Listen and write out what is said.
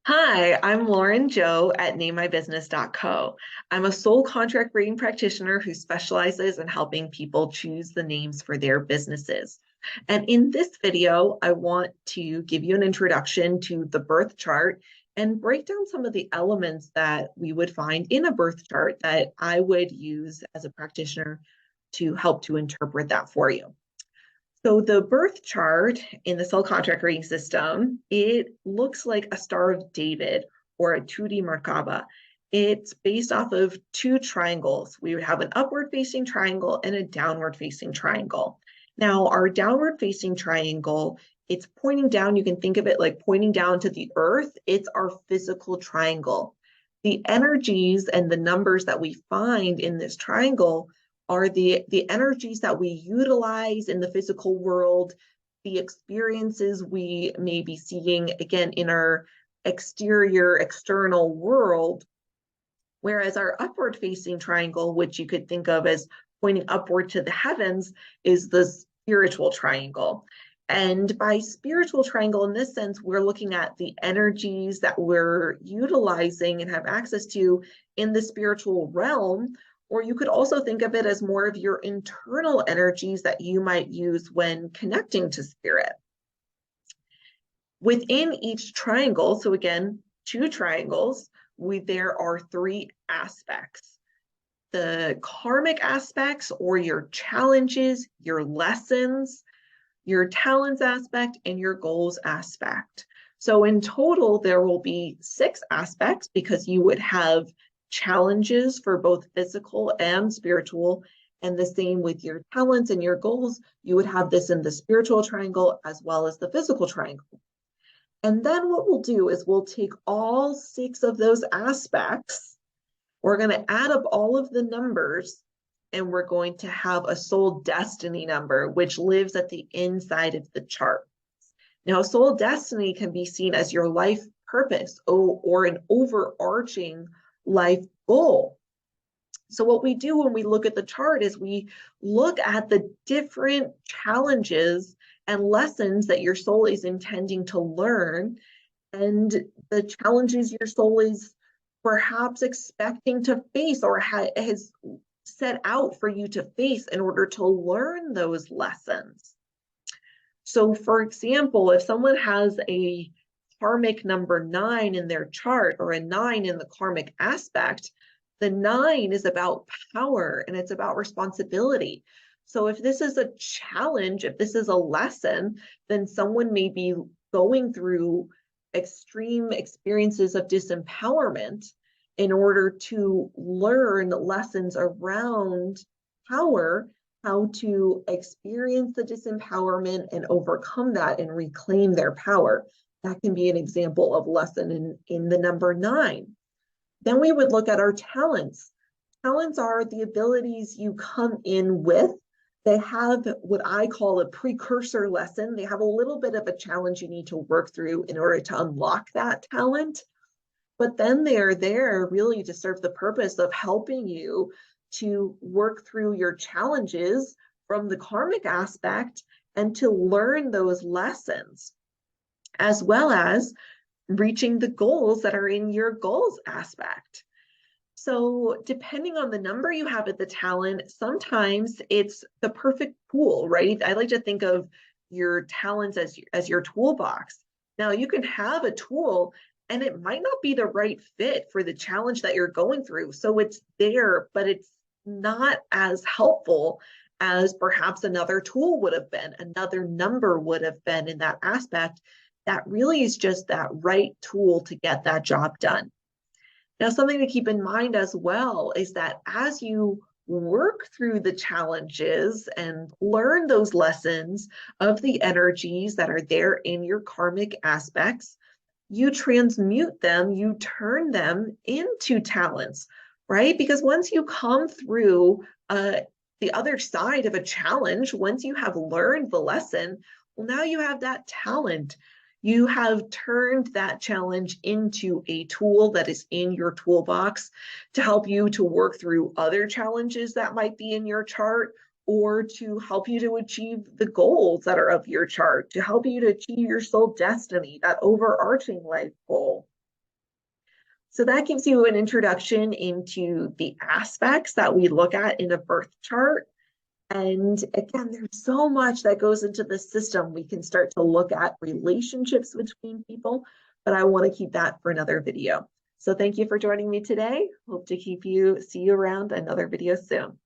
Hi, I'm Lauren Joe at NameMyBusiness.co. I'm a sole contract reading practitioner who specializes in helping people choose the names for their businesses. And in this video, I want to give you an introduction to the birth chart and break down some of the elements that we would find in a birth chart that I would use as a practitioner to help to interpret that for you. So the birth chart in the cell contract reading system, it looks like a Star of David or a 2D Merkaba. It's based off of two triangles. We would have an upward facing triangle and a downward facing triangle. Now, our downward facing triangle, it's pointing down. You can think of it like pointing down to the earth. It's our physical triangle. The energies and the numbers that we find in this triangle are the energies that we utilize in the physical world, the experiences we may be seeing again in our exterior, external world. Whereas our upward facing triangle, which you could think of as pointing upward to the heavens, is the spiritual triangle. And by spiritual triangle, in this sense, we're looking at the energies that we're utilizing and have access to in the spiritual realm. Or you could also think of it as more of your internal energies that you might use when connecting to spirit. Within each triangle, so again, two triangles, there are three aspects. The karmic aspects, or your challenges, your lessons, your talents aspect, and your goals aspect. So in total, there will be six aspects because you would have challenges for both physical and spiritual. And the same with your talents and your goals, you would have this in the spiritual triangle as well as the physical triangle. And then what we'll do is we'll take all six of those aspects, we're going to add up all of the numbers, and we're going to have a soul destiny number, which lives at the inside of the chart. Now, soul destiny can be seen as your life purpose or an overarching life goal. So what we do when we look at the chart is we look at the different challenges and lessons that your soul is intending to learn, and the challenges your soul is perhaps expecting to face or has set out for you to face in order to learn those lessons. So, for example, if someone has a karmic number 9 in their chart or a 9 in the karmic aspect, the 9 is about power and it's about responsibility. So if this is a challenge, if this is a lesson, then someone may be going through extreme experiences of disempowerment in order to learn lessons around power, how to experience the disempowerment and overcome that and reclaim their power. That can be an example of lesson in the number 9. Then we would look at our talents. Talents are the abilities you come in with. They have what I call a precursor lesson. They have a little bit of a challenge you need to work through in order to unlock that talent. But then they're there really to serve the purpose of helping you to work through your challenges from the karmic aspect and to learn those lessons, as well as reaching the goals that are in your goals aspect. So depending on the number you have at the talent, sometimes it's the perfect tool, right? I like to think of your talents as your toolbox. Now you can have a tool and it might not be the right fit for the challenge that you're going through. So it's there, but it's not as helpful as perhaps another tool would have been, another number would have been in that aspect. That really is just that right tool to get that job done. Now, something to keep in mind as well is that as you work through the challenges and learn those lessons of the energies that are there in your karmic aspects, you transmute them, you turn them into talents, right? Because once you come through the other side of a challenge, once you have learned the lesson, well, now you have that talent. You have turned that challenge into a tool that is in your toolbox to help you to work through other challenges that might be in your chart, or to help you to achieve the goals that are of your chart, to help you to achieve your soul destiny, that overarching life goal. So that gives you an introduction into the aspects that we look at in a birth chart. And again, there's so much that goes into the system. We can start to look at relationships between people, but I want to keep that for another video. So thank you for joining me today. Hope to see you around another video soon.